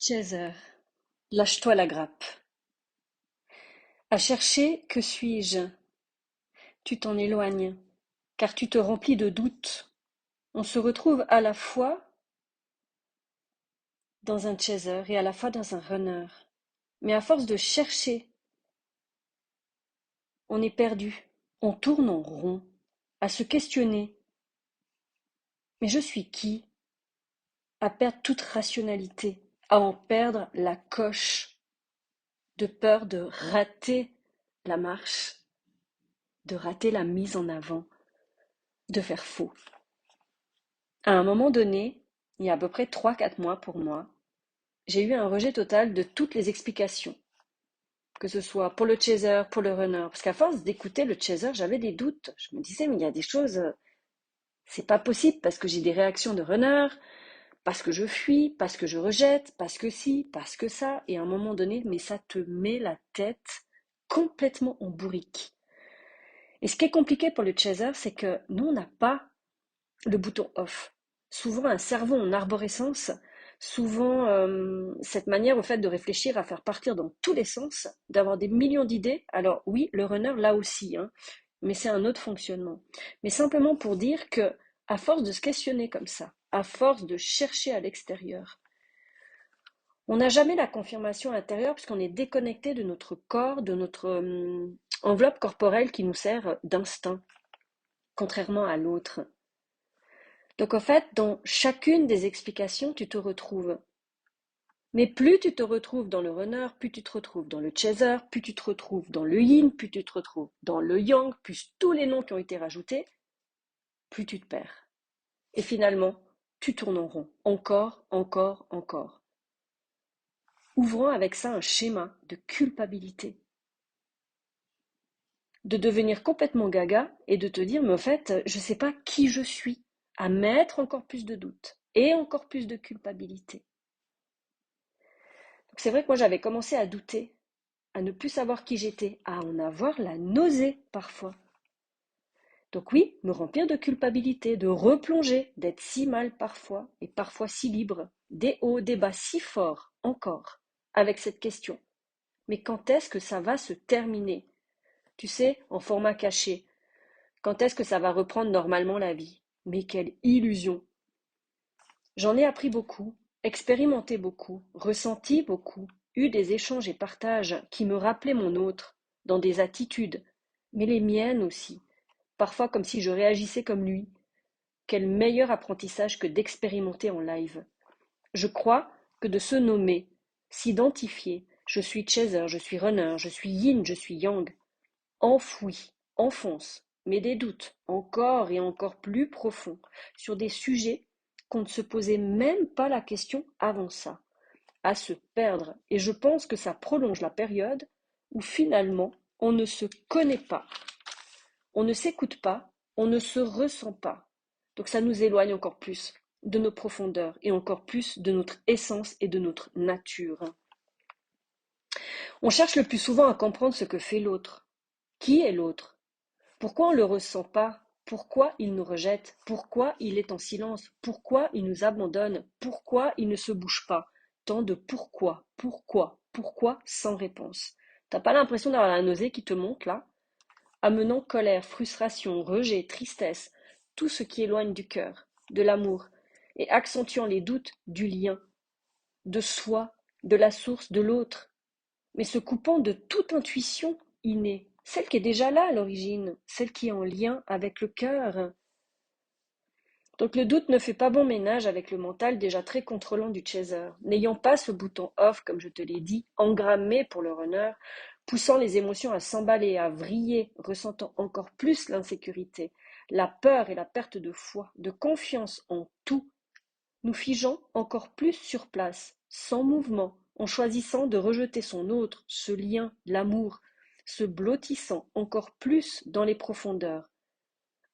Chaser, lâche-toi la grappe. À chercher que suis-je, tu t'en éloignes, car tu te remplis de doutes. On se retrouve à la fois dans un chaser et à la fois dans un runner. Mais à force de chercher, on est perdu. On tourne en rond, à se questionner. Mais je suis qui? À perdre toute rationalité, à en perdre la coche, de peur de rater la marche, de rater la mise en avant, de faire faux. À un moment donné, il y a à peu près 3, 4 mois pour moi, j'ai eu un rejet total de toutes les explications, que ce soit pour le chaser, pour le runner. Parce qu'à force d'écouter le chaser, j'avais des doutes. Je me disais, mais il y a des choses, c'est pas possible parce que j'ai des réactions de runner, parce que je fuis, parce que je rejette, parce que si, parce que ça. Et à un moment donné, mais ça te met la tête complètement en bourrique. Et ce qui est compliqué pour le chaser, c'est que nous, on n'a pas le bouton off. Souvent un cerveau en arborescence, souvent cette manière au fait de réfléchir à faire partir dans tous les sens, d'avoir des millions d'idées. Alors oui, le runner là aussi, hein, mais c'est un autre fonctionnement. Mais simplement pour dire que à force de se questionner comme ça, à force de chercher à l'extérieur, on n'a jamais la confirmation intérieure puisqu'on est déconnecté de notre corps, de notre enveloppe corporelle qui nous sert d'instinct, contrairement à l'autre. Donc en fait, dans chacune des explications, tu te retrouves. Mais plus tu te retrouves dans le runner, plus tu te retrouves dans le chaser, plus tu te retrouves dans le yin, plus tu te retrouves dans le yang, plus tous les noms qui ont été rajoutés, plus tu te perds. Et finalement, tu tournes en rond. Encore, encore, encore. Ouvrant avec ça un schéma de culpabilité. De devenir complètement gaga et de te dire, mais en fait, je ne sais pas qui je suis. À mettre encore plus de doutes et encore plus de culpabilité. C'est vrai que moi j'avais commencé à douter, à ne plus savoir qui j'étais, à en avoir la nausée parfois. Donc oui, me remplir de culpabilité, de replonger, d'être si mal parfois, et parfois si libre, des hauts, des bas si forts encore, avec cette question. Mais quand est-ce que ça va se terminer? Tu sais, en format caché. Quand est-ce que ça va reprendre normalement la vie? Mais quelle illusion! J'en ai appris beaucoup, expérimenté beaucoup, ressenti beaucoup, eu des échanges et partages qui me rappelaient mon autre, dans des attitudes, mais les miennes aussi, parfois comme si je réagissais comme lui. Quel meilleur apprentissage que d'expérimenter en live. Je crois que de se nommer, s'identifier, je suis chaser, je suis runner, je suis yin, je suis yang, enfoui, enfonce, mais des doutes encore et encore plus profonds sur des sujets qu'on ne se posait même pas la question avant ça, à se perdre. Et je pense que ça prolonge la période où finalement on ne se connaît pas, on ne s'écoute pas, on ne se ressent pas. Donc ça nous éloigne encore plus de nos profondeurs et encore plus de notre essence et de notre nature. On cherche le plus souvent à comprendre ce que fait l'autre. Qui est l'autre? Pourquoi on ne le ressent pas? Pourquoi il nous rejette? Pourquoi il est en silence? Pourquoi il nous abandonne? Pourquoi il ne se bouge pas? Tant de pourquoi sans réponse. T'as pas l'impression d'avoir la nausée qui te monte là? Amenant colère, frustration, rejet, tristesse, tout ce qui éloigne du cœur, de l'amour, et accentuant les doutes du lien, de soi, de la source, de l'autre, mais se coupant de toute intuition innée, celle qui est déjà là à l'origine, celle qui est en lien avec le cœur. Donc le doute ne fait pas bon ménage avec le mental déjà très contrôlant du chaser, n'ayant pas ce bouton off, comme je te l'ai dit, engrammé pour le runner, poussant les émotions à s'emballer, à vriller, ressentant encore plus l'insécurité, la peur et la perte de foi, de confiance en tout, nous figeant encore plus sur place, sans mouvement, en choisissant de rejeter son autre, ce lien, l'amour, se blottissant encore plus dans les profondeurs,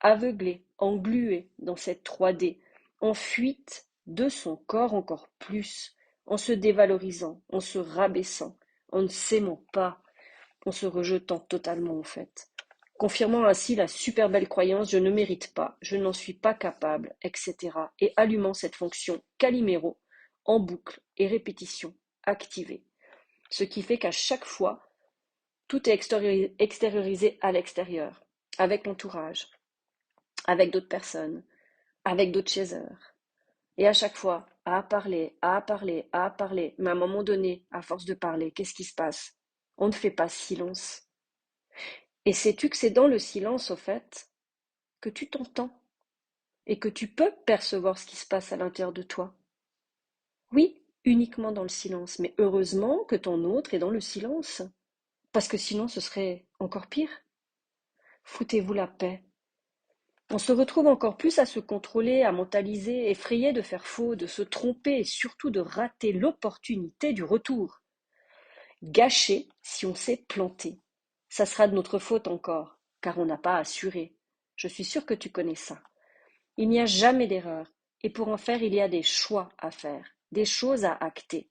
aveuglé, englué dans cette 3D, en fuite de son corps encore plus, en se dévalorisant, en se rabaissant, en ne s'aimant pas, en se rejetant totalement en fait, confirmant ainsi la super belle croyance je ne mérite pas, je n'en suis pas capable, etc. et allumant cette fonction Calimero en boucle et répétition activée. Ce qui fait qu'à chaque fois, tout est extériorisé à l'extérieur, avec l'entourage, avec d'autres personnes, avec d'autres chasseurs. Et à chaque fois, à parler, à parler, à parler. Mais à un moment donné, à force de parler, qu'est-ce qui se passe? On ne fait pas silence. Et sais-tu que c'est dans le silence, au fait, que tu t'entends et que tu peux percevoir ce qui se passe à l'intérieur de toi? Oui, uniquement dans le silence. Mais heureusement que ton autre est dans le silence. Parce que sinon, ce serait encore pire. Foutez-vous la paix. On se retrouve encore plus à se contrôler, à mentaliser, effrayé de faire faux, de se tromper et surtout de rater l'opportunité du retour. Gâché si on s'est planté. Ça sera de notre faute encore, car on n'a pas assuré. Je suis sûre que tu connais ça. Il n'y a jamais d'erreur, et pour en faire, il y a des choix à faire, des choses à acter.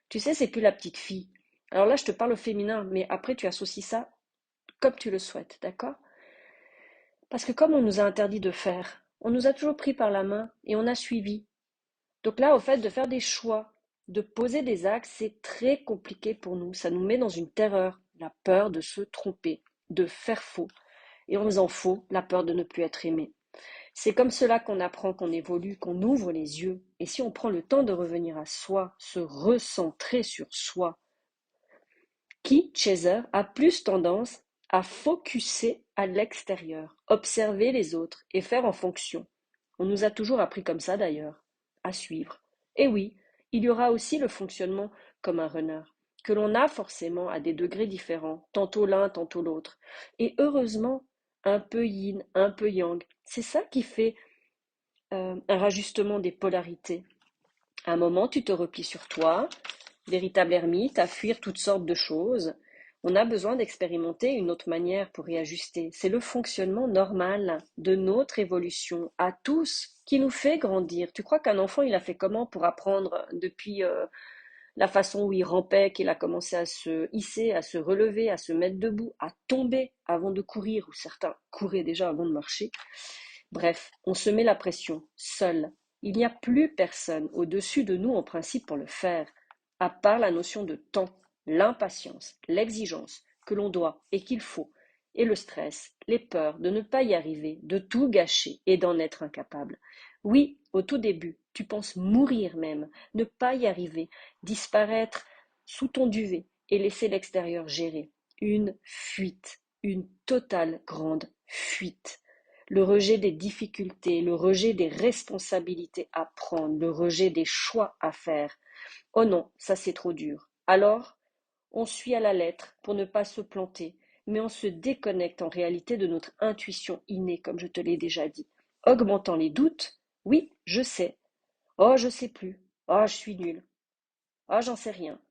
Tu sais, c'est plus la petite fille. Alors là, je te parle au féminin, mais après, tu associes ça comme tu le souhaites, d'accord? Parce que comme on nous a interdit de faire, on nous a toujours pris par la main et on a suivi. Donc là, au fait, de faire des choix, de poser des actes, c'est très compliqué pour nous. Ça nous met dans une terreur, la peur de se tromper, de faire faux. Et en faisant faux, la peur de ne plus être aimé. C'est comme cela qu'on apprend, qu'on évolue, qu'on ouvre les yeux. Et si on prend le temps de revenir à soi, se recentrer sur soi, qui, Chaser, a plus tendance à focuser à l'extérieur, observer les autres et faire en fonction. On nous a toujours appris comme ça d'ailleurs, à suivre. Et oui, il y aura aussi le fonctionnement comme un runner, que l'on a forcément à des degrés différents, tantôt l'un, tantôt l'autre. Et heureusement, un peu yin, un peu yang. C'est ça qui fait un rajustement des polarités. À un moment, tu te replies sur toi, véritable ermite, à fuir toutes sortes de choses. On a besoin d'expérimenter une autre manière pour réajuster. C'est le fonctionnement normal de notre évolution à tous qui nous fait grandir. Tu crois qu'un enfant, il a fait comment pour apprendre depuis la façon où il rampait, qu'il a commencé à se hisser, à se relever, à se mettre debout, à tomber avant de courir, ou certains couraient déjà avant de marcher. Bref, on se met la pression, seul. Il n'y a plus personne au-dessus de nous en principe pour le faire, à part la notion de temps, l'impatience, l'exigence que l'on doit et qu'il faut, et le stress, les peurs de ne pas y arriver, de tout gâcher et d'en être incapable. Oui, au tout début, tu penses mourir même, ne pas y arriver, disparaître sous ton duvet et laisser l'extérieur gérer. Une fuite, une totale grande fuite. Le rejet des difficultés, le rejet des responsabilités à prendre, le rejet des choix à faire. Oh non, ça c'est trop dur. Alors, on suit à la lettre pour ne pas se planter, mais on se déconnecte en réalité de notre intuition innée, comme je te l'ai déjà dit. Augmentant les doutes, oui, je sais. Oh, je sais plus. Oh, je suis nul. Oh, j'en sais rien.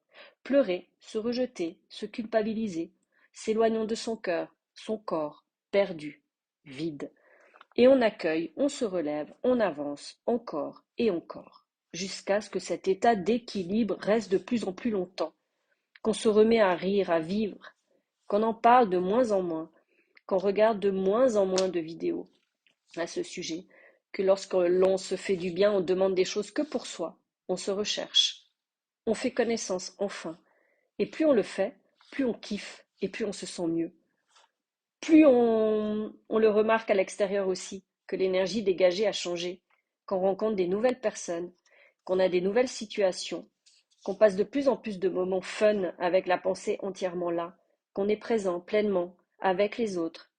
Pleurer, se rejeter, se culpabiliser, s'éloignant de son cœur, son corps, perdu, vide. Et on accueille, on se relève, on avance, encore et encore, jusqu'à ce que cet état d'équilibre reste de plus en plus longtemps, qu'on se remet à rire, à vivre, qu'on en parle de moins en moins, qu'on regarde de moins en moins de vidéos à ce sujet, que lorsque l'on se fait du bien, on demande des choses que pour soi, on se recherche, on fait connaissance enfin, et plus on le fait, plus on kiffe et plus on se sent mieux. Plus on le remarque à l'extérieur aussi, que l'énergie dégagée a changé, qu'on rencontre des nouvelles personnes, qu'on a des nouvelles situations, qu'on passe de plus en plus de moments fun avec la pensée entièrement là, qu'on est présent pleinement avec les autres,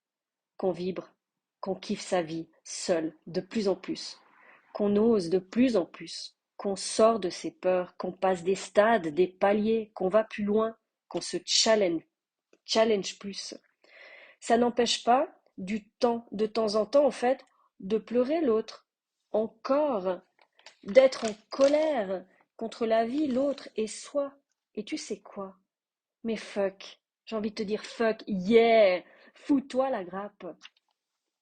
qu'on vibre, qu'on kiffe sa vie seul de plus en plus, qu'on ose de plus en plus, qu'on sort de ses peurs, qu'on passe des stades, des paliers, qu'on va plus loin, qu'on se challenge plus. Ça n'empêche pas de temps en temps, en fait, de pleurer l'autre, encore, d'être en colère contre la vie, l'autre et soi. Et tu sais quoi? Mais fuck, j'ai envie de te dire fuck, yeah, fous-toi la grappe.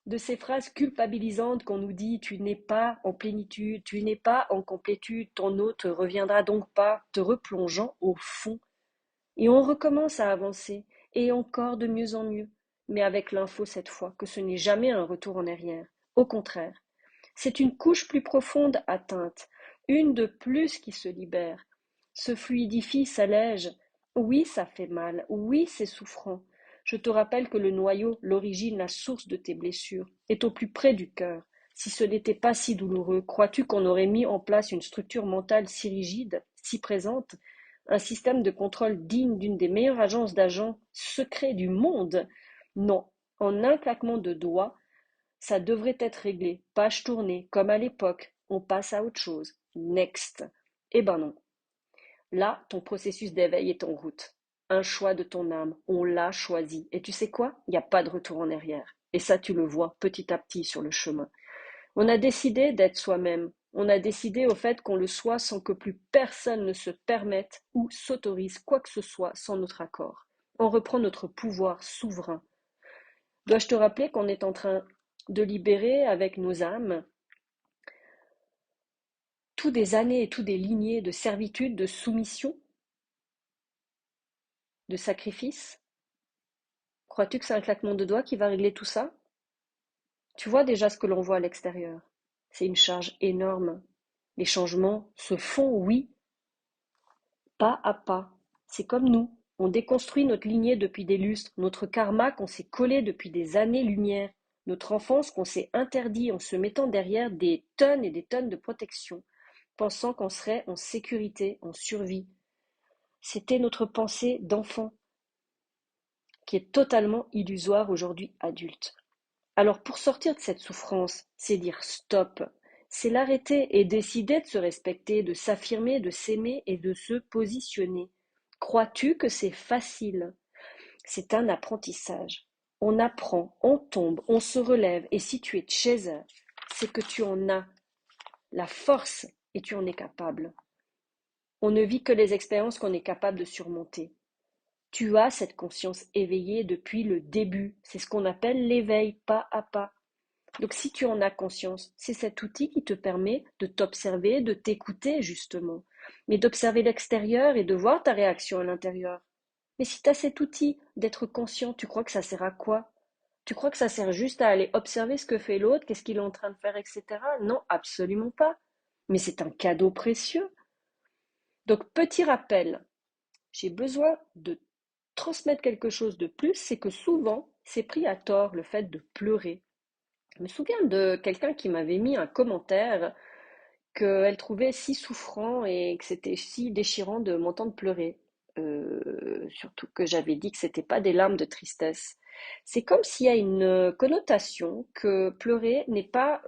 De ces phrases culpabilisantes qu'on nous dit, tu n'es pas en plénitude, tu n'es pas en complétude, ton autre reviendra donc pas, te replongeant au fond. Et on recommence à avancer, et encore de mieux en mieux, mais avec l'info cette fois que ce n'est jamais un retour en arrière. Au contraire, c'est une couche plus profonde atteinte, une de plus qui se libère. se fluidifie, s'allège. Oui, ça fait mal, oui, c'est souffrant. Je te rappelle que le noyau, l'origine, la source de tes blessures, est au plus près du cœur. Si ce n'était pas si douloureux, crois-tu qu'on aurait mis en place une structure mentale si rigide, si présente, un système de contrôle digne d'une des meilleures agences d'agents secrets du monde? Non, en un claquement de doigts, ça devrait être réglé. Page tournée, comme à l'époque. On passe à autre chose. Next. Eh ben non. Là, ton processus d'éveil est en route. Un choix de ton âme. On l'a choisi. Et tu sais quoi? Il n'y a pas de retour en arrière. Et ça, tu le vois petit à petit sur le chemin. On a décidé d'être soi-même. On a décidé au fait qu'on le soit sans que plus personne ne se permette ou s'autorise quoi que ce soit sans notre accord. On reprend notre pouvoir souverain. Dois-je te rappeler qu'on est en train de libérer avec nos âmes tous des années et tous des lignées de servitude, de soumission, de sacrifice? Crois-tu que c'est un claquement de doigts qui va régler tout ça? Tu vois déjà ce que l'on voit à l'extérieur. C'est une charge énorme. Les changements se font, oui, pas à pas. C'est comme nous. On déconstruit notre lignée depuis des lustres, notre karma qu'on s'est collé depuis des années-lumière, notre enfance qu'on s'est interdit en se mettant derrière des tonnes et des tonnes de protection, pensant qu'on serait en sécurité, en survie. C'était notre pensée d'enfant, qui est totalement illusoire aujourd'hui adulte. Alors pour sortir de cette souffrance, c'est dire stop, c'est l'arrêter et décider de se respecter, de s'affirmer, de s'aimer et de se positionner. Crois-tu que c'est facile? C'est un apprentissage. On apprend, on tombe, on se relève et si tu es chaser, c'est que tu en as la force et tu en es capable. On ne vit que les expériences qu'on est capable de surmonter. Tu as cette conscience éveillée depuis le début. C'est ce qu'on appelle l'éveil, pas à pas. Donc si tu en as conscience, c'est cet outil qui te permet de t'observer, de t'écouter justement, mais d'observer l'extérieur et de voir ta réaction à l'intérieur. Mais si tu as cet outil d'être conscient, tu crois que ça sert à quoi? Tu crois que ça sert juste à aller observer ce que fait l'autre, qu'est-ce qu'il est en train de faire, etc. Non, absolument pas. Mais c'est un cadeau précieux. Donc petit rappel, j'ai besoin de transmettre quelque chose de plus, c'est que souvent, c'est pris à tort le fait de pleurer. Je me souviens de quelqu'un qui m'avait mis un commentaire qu'elle trouvait si souffrant et que c'était si déchirant de m'entendre pleurer. Surtout que j'avais dit que c'était pas des larmes de tristesse. C'est comme s'il y a une connotation que pleurer n'est pas...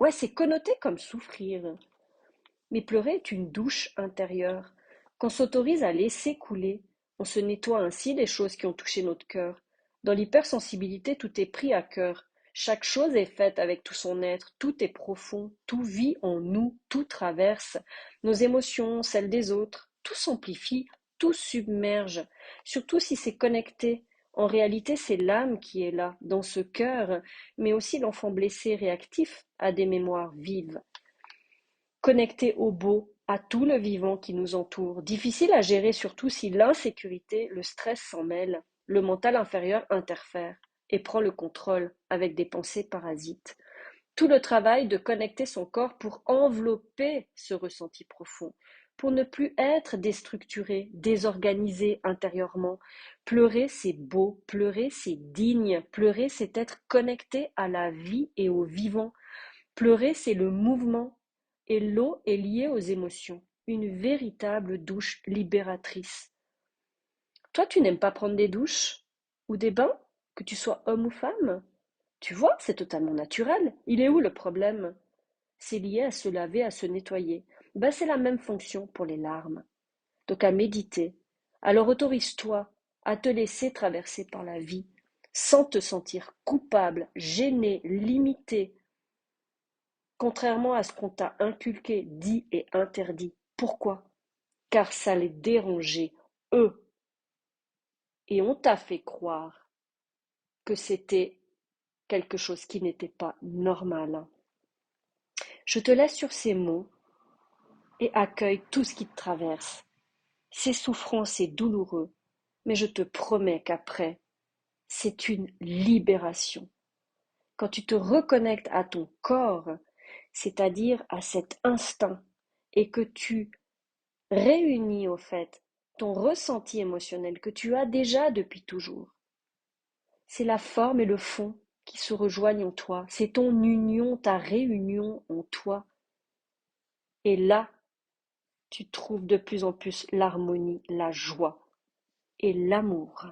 Ouais, c'est connoté comme souffrir. Mais pleurer est une douche intérieure qu'on s'autorise à laisser couler. On se nettoie ainsi des choses qui ont touché notre cœur. Dans l'hypersensibilité, tout est pris à cœur. Chaque chose est faite avec tout son être, tout est profond, tout vit en nous, tout traverse. Nos émotions, celles des autres, tout s'amplifie, tout submerge. Surtout si c'est connecté. En réalité, c'est l'âme qui est là, dans ce cœur, mais aussi l'enfant blessé réactif à des mémoires vives. Connecté au beau, à tout le vivant qui nous entoure. Difficile à gérer surtout si l'insécurité, le stress s'en mêle, le mental inférieur interfère et prend le contrôle avec des pensées parasites. Tout le travail de connecter son corps pour envelopper ce ressenti profond, pour ne plus être déstructuré, désorganisé intérieurement. Pleurer, c'est beau, pleurer, c'est digne, pleurer, c'est être connecté à la vie et au vivant. Pleurer, c'est le mouvement, et l'eau est liée aux émotions, une véritable douche libératrice. Toi, tu n'aimes pas prendre des douches ou des bains, que tu sois homme ou femme? Tu vois, c'est totalement naturel. Il est où le problème? C'est lié à se laver, à se nettoyer. Ben, c'est la même fonction pour les larmes. Donc à méditer. Alors autorise-toi à te laisser traverser par la vie, sans te sentir coupable, gêné, limité, contrairement à ce qu'on t'a inculqué, dit et interdit. Pourquoi? Car ça les dérangeait, eux. Et on t'a fait croire que c'était quelque chose qui n'était pas normal. Je te laisse sur ces mots et accueille tout ce qui te traverse. C'est souffrant, c'est douloureux, mais je te promets qu'après, c'est une libération. Quand tu te reconnectes à ton corps, c'est-à-dire à cet instinct, et que tu réunis au fait ton ressenti émotionnel que tu as déjà depuis toujours. C'est la forme et le fond qui se rejoignent en toi. C'est ton union, ta réunion en toi. Et là, tu trouves de plus en plus l'harmonie, la joie et l'amour.